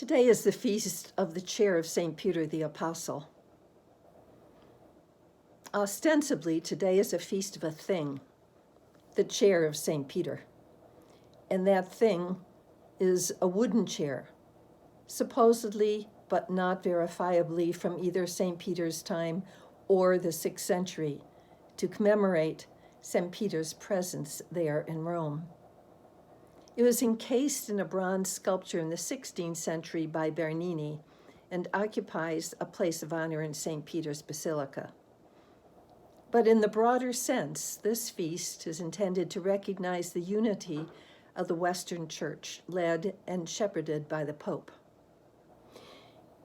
Today is the feast of the chair of St. Peter the Apostle. Ostensibly, today is a feast of a thing, the chair of St. Peter. And that thing is a wooden chair, supposedly but not verifiably from either St. Peter's time or the 6th century, to commemorate St. Peter's presence there in Rome. It was encased in a bronze sculpture in the 16th century by Bernini and occupies a place of honor in St. Peter's Basilica. But in the broader sense, this feast is intended to recognize the unity of the Western Church, led and shepherded by the Pope.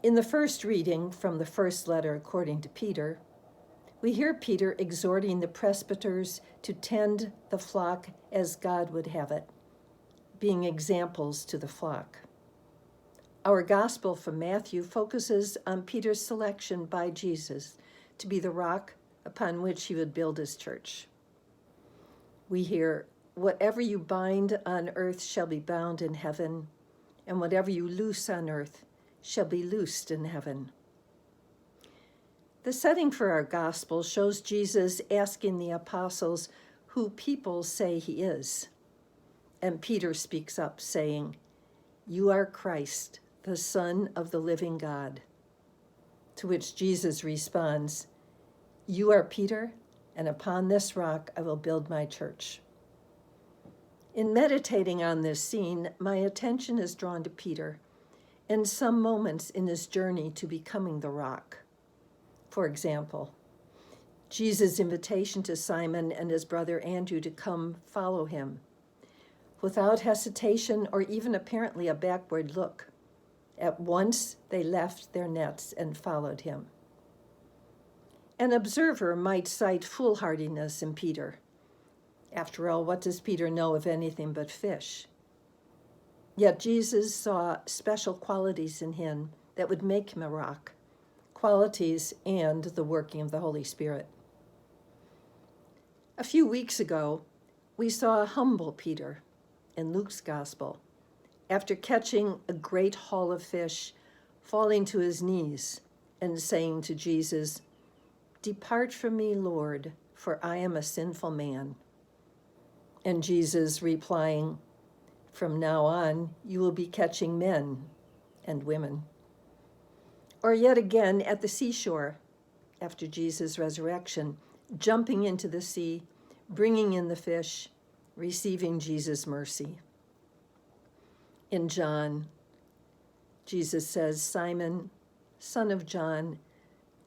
In the first reading from the first letter according to Peter, we hear Peter exhorting the presbyters to tend the flock as God would have it, being examples to the flock. Our gospel from Matthew focuses on Peter's selection by Jesus to be the rock upon which he would build his church. We hear, "Whatever you bind on earth shall be bound in heaven, and whatever you loose on earth shall be loosed in heaven." The setting for our gospel shows Jesus asking the apostles who people say he is. And Peter speaks up, saying, "You are Christ, the Son of the living God." To which Jesus responds, "You are Peter, and upon this rock I will build my church." In meditating on this scene, my attention is drawn to Peter and some moments in his journey to becoming the rock. For example, Jesus' invitation to Simon and his brother Andrew to come follow him. Without hesitation or even apparently a backward look, at once they left their nets and followed him. An observer might cite foolhardiness in Peter. After all, what does Peter know of anything but fish? Yet Jesus saw special qualities in him that would make him a rock, qualities and the working of the Holy Spirit. A few weeks ago, we saw a humble Peter in Luke's gospel, after catching a great haul of fish, falling to his knees and saying to Jesus, "Depart from me, Lord, for I am a sinful man." And Jesus replying, "From now on, you will be catching men and women." Or yet again at the seashore, after Jesus' resurrection, jumping into the sea, bringing in the fish, receiving Jesus' mercy. In John, Jesus says, "Simon, son of John,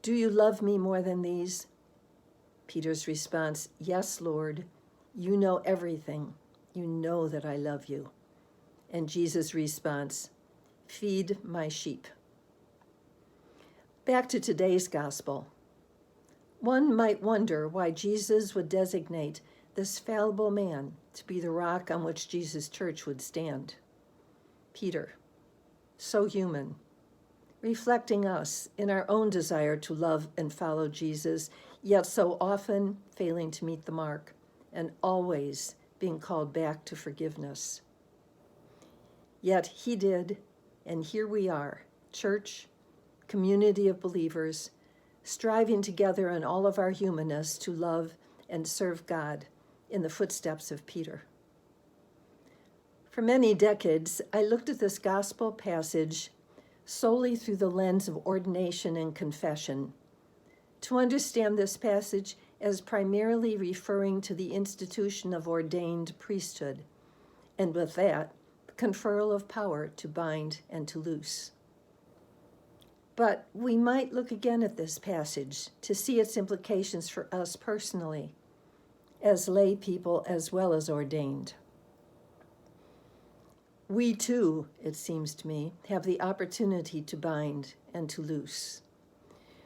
do you love me more than these?" Peter's response, "Yes, Lord, you know everything. You know that I love you." And Jesus' response, "Feed my sheep." Back to today's gospel. One might wonder why Jesus would designate this fallible man to be the rock on which Jesus' church would stand. Peter, so human, reflecting us in our own desire to love and follow Jesus, yet so often failing to meet the mark and always being called back to forgiveness. Yet he did, and here we are, church, community of believers, striving together in all of our humanness to love and serve God in the footsteps of Peter. For many decades, I looked at this gospel passage solely through the lens of ordination and confession, to understand this passage as primarily referring to the institution of ordained priesthood, and with that, the conferral of power to bind and to loose. But we might look again at this passage to see its implications for us personally, as lay people as well as ordained. We too, it seems to me, have the opportunity to bind and to loose.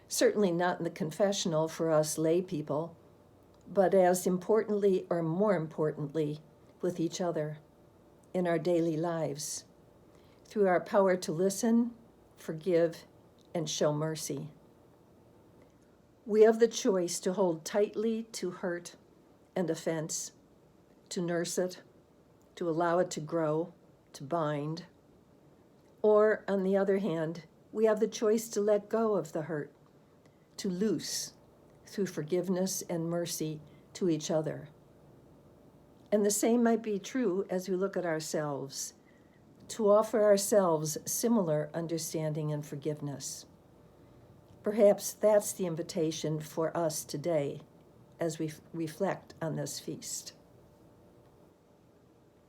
Certainly not in the confessional for us lay people, but as importantly or more importantly, with each other in our daily lives, through our power to listen, forgive, and show mercy. We have the choice to hold tightly to hurt and offense, to nurse it, to allow it to grow, to bind, Or, on the other hand, we have the choice to let go of the hurt, to loose through forgiveness and mercy to each other. And the same might be true as we look at ourselves, to offer ourselves similar understanding and forgiveness. Perhaps that's the invitation for us today as we reflect on this feast.